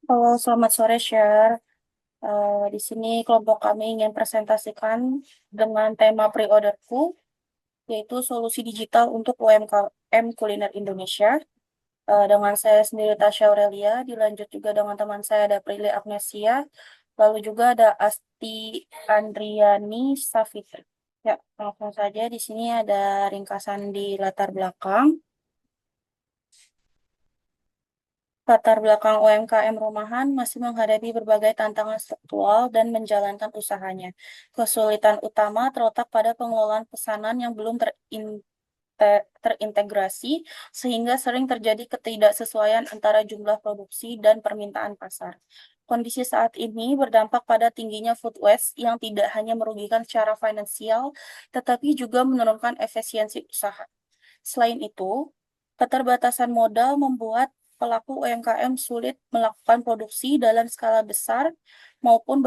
Halo, selamat sore, Share. Di sini kelompok kami ingin presentasikan dengan tema pre-orderku, yaitu solusi digital untuk UMKM kuliner Indonesia. Dengan saya sendiri, Tasya Aurelia, dilanjut juga dengan teman saya ada Prilly Agnesia, lalu juga ada Asti Andriani Safitri. Ya, langsung saja di sini ada ringkasan di latar belakang. Latar belakang UMKM rumahan masih menghadapi berbagai tantangan struktural dan menjalankan usahanya. Kesulitan utama terletak pada pengelolaan pesanan yang belum terintegrasi, sehingga sering terjadi ketidaksesuaian antara jumlah produksi dan permintaan pasar. Kondisi saat ini berdampak pada tingginya food waste yang tidak hanya merugikan secara finansial, tetapi juga menurunkan efisiensi usaha. Selain itu, keterbatasan modal membuat pelaku UMKM sulit melakukan produksi dalam skala besar maupun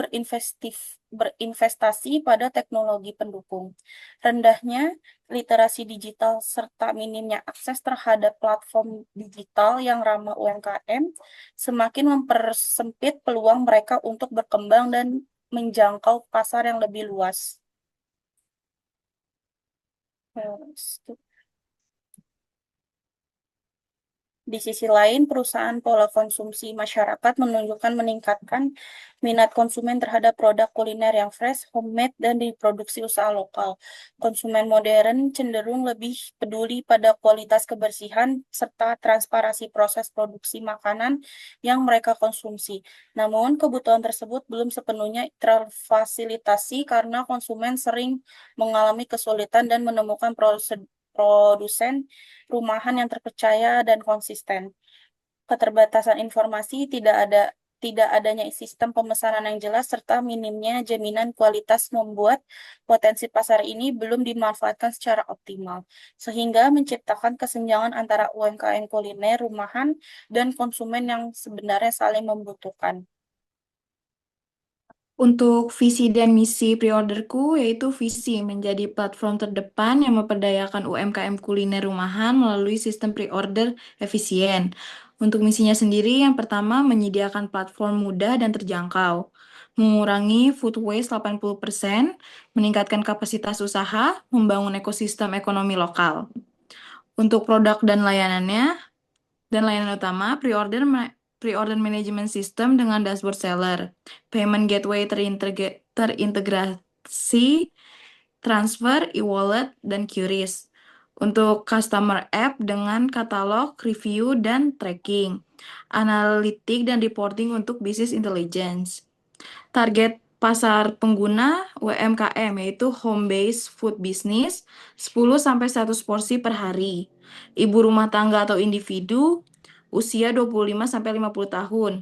berinvestasi pada teknologi pendukung. Rendahnya literasi digital serta minimnya akses terhadap platform digital yang ramah UMKM semakin mempersempit peluang mereka untuk berkembang dan menjangkau pasar yang lebih luas. Di sisi lain, perusahaan pola konsumsi masyarakat menunjukkan meningkatkan minat konsumen terhadap produk kuliner yang fresh, homemade, dan diproduksi usaha lokal. Konsumen modern cenderung lebih peduli pada kualitas kebersihan serta transparansi proses produksi makanan yang mereka konsumsi. Namun, kebutuhan tersebut belum sepenuhnya terfasilitasi karena konsumen sering mengalami kesulitan dan menemukan produsen rumahan yang terpercaya dan konsisten. Keterbatasan informasi, tidak adanya sistem pemesanan yang jelas serta minimnya jaminan kualitas membuat potensi pasar ini belum dimanfaatkan secara optimal, sehingga menciptakan kesenjangan antara UMKM kuliner rumahan dan konsumen yang sebenarnya saling membutuhkan. Untuk visi dan misi pre-orderku, yaitu visi menjadi platform terdepan yang memperdayakan UMKM kuliner rumahan melalui sistem pre-order efisien. Untuk misinya sendiri, yang pertama menyediakan platform mudah dan terjangkau, mengurangi food waste 80%, meningkatkan kapasitas usaha, membangun ekosistem ekonomi lokal. Untuk produk dan layanan utama, pre-order management system dengan dashboard seller, payment gateway terintegrasi, transfer, e-wallet, dan QRIS. Untuk customer app dengan katalog, review, dan tracking, analitik dan reporting untuk business intelligence. Target pasar pengguna UMKM yaitu home based food business 10-100 porsi per hari. Ibu rumah tangga atau individu usia 25-50 tahun.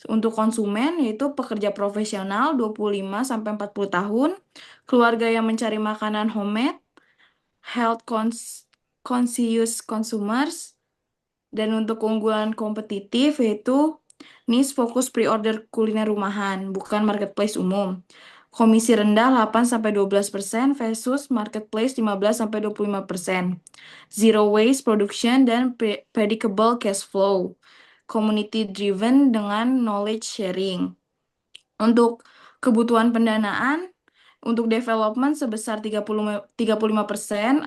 Untuk konsumen yaitu pekerja profesional 25-40 tahun, keluarga yang mencari makanan homemade, conscious consumers, dan untuk keunggulan kompetitif yaitu niche fokus pre-order kuliner rumahan, bukan marketplace umum. Komisi rendah 8-12% versus marketplace 15-25%. Zero waste production dan predictable cash flow. Community driven dengan knowledge sharing. Untuk kebutuhan pendanaan, untuk development sebesar 35%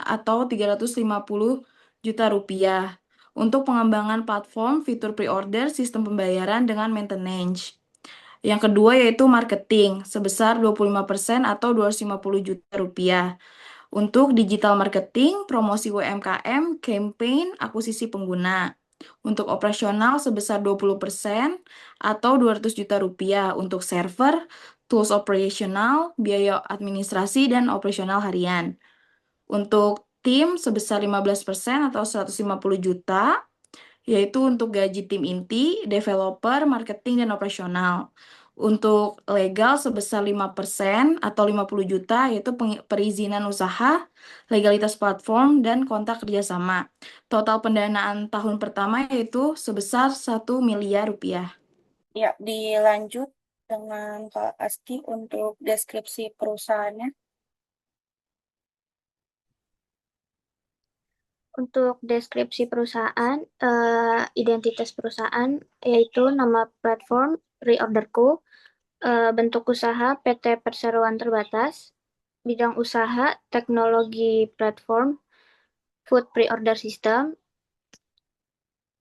atau 350 juta rupiah. Untuk pengembangan platform, fitur pre-order, sistem pembayaran dengan maintenance. Yang kedua yaitu marketing, sebesar 25% atau 250 juta rupiah. Untuk digital marketing, promosi UMKM, campaign, akuisisi pengguna. Untuk operasional sebesar 20% atau 200 juta rupiah. Untuk server, tools operasional, biaya administrasi, dan operasional harian. Untuk tim sebesar 15% atau 150 juta, yaitu untuk gaji tim inti, developer, marketing, dan operasional. Untuk legal sebesar 5% atau 50 juta, yaitu perizinan usaha, legalitas platform, dan kontrak kerjasama. Total pendanaan tahun pertama yaitu sebesar 1 miliar rupiah. Ya, dilanjut dengan Kak Asti untuk deskripsi perusahaannya. Untuk deskripsi perusahaan, identitas perusahaan yaitu nama platform Reorderku, bentuk usaha PT Perseroan Terbatas, bidang usaha teknologi platform Food Pre-Order System,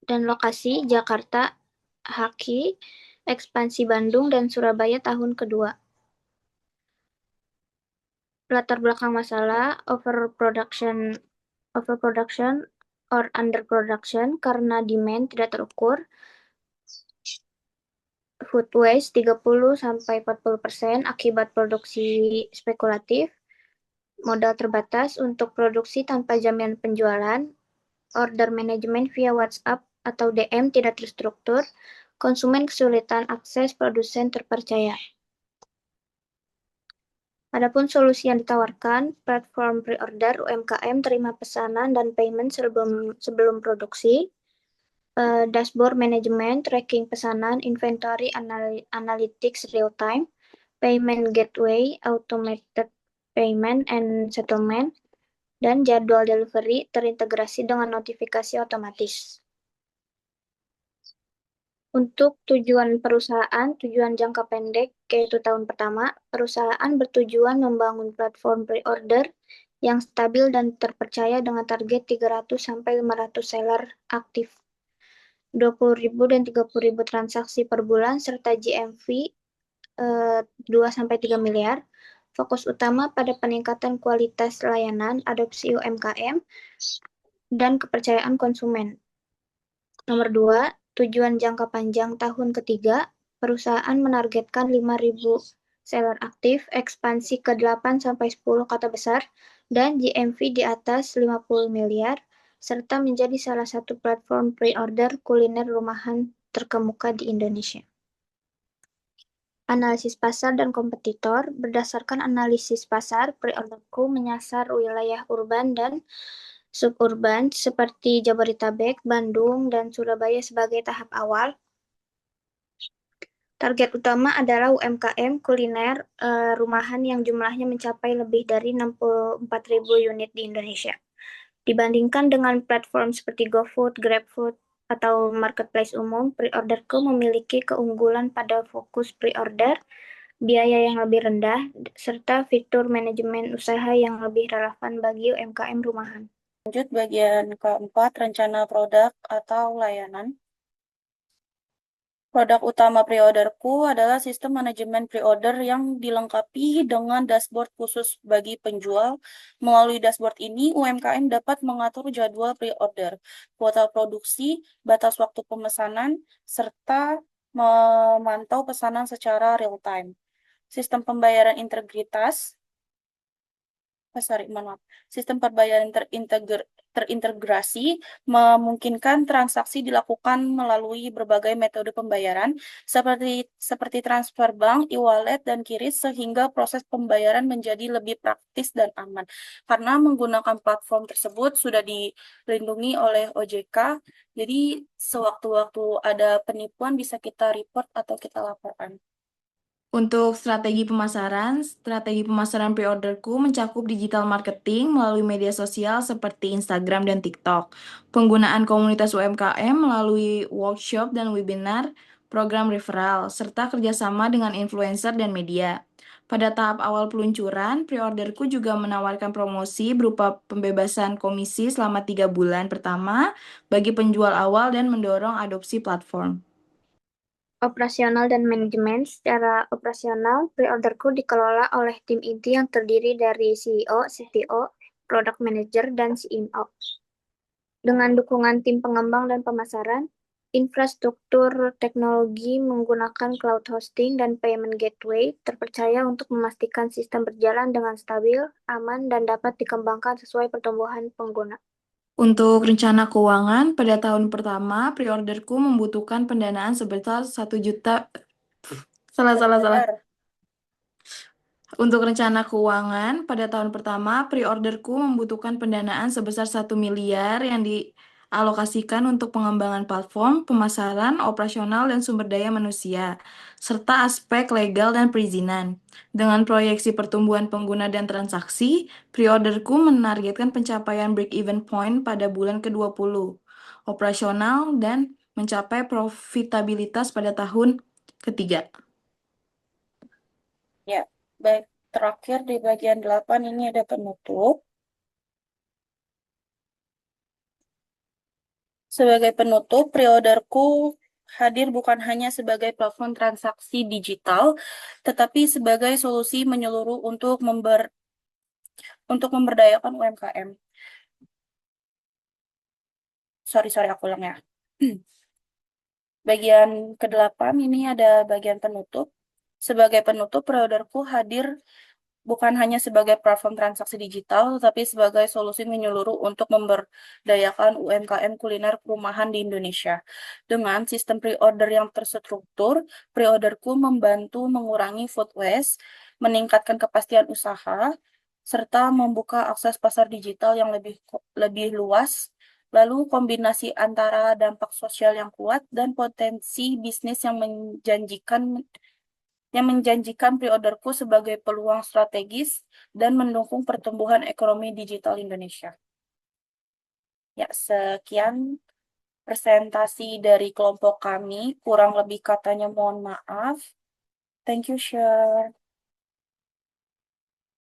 dan lokasi Jakarta, Haki, ekspansi Bandung dan Surabaya tahun kedua. Latar belakang masalah overproduction or underproduction karena demand tidak terukur, food waste 30-40% akibat produksi spekulatif, modal terbatas untuk produksi tanpa jaminan penjualan, order management via WhatsApp atau DM tidak terstruktur, konsumen kesulitan akses produsen terpercaya. Adapun solusi yang ditawarkan, platform pre-order UMKM terima pesanan dan payment sebelum produksi, dashboard management, tracking pesanan, inventory analytics real time, payment gateway, automated payment and settlement, dan jadwal delivery terintegrasi dengan notifikasi otomatis. Untuk tujuan perusahaan, tujuan jangka pendek, yaitu tahun pertama, perusahaan bertujuan membangun platform pre-order yang stabil dan terpercaya dengan target 300-500 seller aktif, 20.000 dan 30.000 transaksi per bulan, serta GMV 2-3 miliar. Fokus utama pada peningkatan kualitas layanan, adopsi UMKM, dan kepercayaan konsumen. Nomor 2, tujuan jangka panjang tahun ketiga, perusahaan menargetkan 5.000 seller aktif, ekspansi ke 8-10 kota besar, dan GMV di atas 50 miliar, serta menjadi salah satu platform pre-order kuliner rumahan terkemuka di Indonesia. Analisis pasar dan kompetitor, berdasarkan analisis pasar, pre-orderku menyasar wilayah urban dan suburban seperti Jabodetabek, Bandung, dan Surabaya sebagai tahap awal. Target utama adalah UMKM kuliner rumahan yang jumlahnya mencapai lebih dari 64.000 unit di Indonesia. Dibandingkan dengan platform seperti GoFood, GrabFood, atau marketplace umum, pre-orderku memiliki keunggulan pada fokus pre-order, biaya yang lebih rendah, serta fitur manajemen usaha yang lebih relevan bagi UMKM rumahan. Lanjut bagian keempat, rencana produk atau layanan. Produk utama pre-orderku adalah sistem manajemen pre-order yang dilengkapi dengan dashboard khusus bagi penjual. Melalui dashboard ini, UMKM dapat mengatur jadwal pre-order, kuota produksi, batas waktu pemesanan, serta memantau pesanan secara real-time. Sistem pembayaran integritas Sistem pembayaran terintegrasi memungkinkan transaksi dilakukan melalui berbagai metode pembayaran seperti transfer bank, e-wallet, dan QRIS sehingga proses pembayaran menjadi lebih praktis dan aman. Karena menggunakan platform tersebut sudah dilindungi oleh OJK, jadi sewaktu-waktu ada penipuan bisa kita report atau kita laporkan. Untuk strategi pemasaran pre-orderku mencakup digital marketing melalui media sosial seperti Instagram dan TikTok, penggunaan komunitas UMKM melalui workshop dan webinar, program referral, serta kerjasama dengan influencer dan media. Pada tahap awal peluncuran, pre-orderku juga menawarkan promosi berupa pembebasan komisi selama 3 bulan pertama bagi penjual awal dan mendorong adopsi platform. Operasional dan manajemen. Secara operasional, pre-orderku dikelola oleh tim inti yang terdiri dari CEO, CTO, Product Manager, dan CMO. Dengan dukungan tim pengembang dan pemasaran, infrastruktur teknologi menggunakan cloud hosting dan payment gateway terpercaya untuk memastikan sistem berjalan dengan stabil, aman, dan dapat dikembangkan sesuai pertumbuhan pengguna. Untuk rencana keuangan, pada tahun pertama, pre-orderku membutuhkan pendanaan sebesar 1 juta. Salah. Untuk rencana keuangan, pada tahun pertama, pre-orderku membutuhkan pendanaan sebesar 1 miliar yang alokasikan untuk pengembangan platform, pemasaran, operasional, dan sumber daya manusia, serta aspek legal dan perizinan. Dengan proyeksi pertumbuhan pengguna dan transaksi, pre-orderku menargetkan pencapaian break-even point pada bulan ke-20, operasional, dan mencapai profitabilitas pada tahun ketiga. Ya, baik. Terakhir di bagian 8 ini ada penutup. Sebagai penutup, pre-orderku hadir bukan hanya sebagai platform transaksi digital, tetapi sebagai solusi menyeluruh untuk memberdayakan UMKM. Sorry, aku ulang ya. Bagian ke-8 ini ada bagian penutup. Sebagai penutup, pre-orderku hadir bukan hanya sebagai platform transaksi digital, tetapi sebagai solusi menyeluruh untuk memberdayakan UMKM kuliner rumahan di Indonesia. Dengan sistem pre-order yang terstruktur, pre-orderku membantu mengurangi food waste, meningkatkan kepastian usaha, serta membuka akses pasar digital yang lebih luas. Lalu kombinasi antara dampak sosial yang kuat dan potensi bisnis yang menjanjikan pre-orderku sebagai peluang strategis dan mendukung pertumbuhan ekonomi digital Indonesia. Ya, sekian presentasi dari kelompok kami. Kurang lebih katanya mohon maaf. Thank you, Share.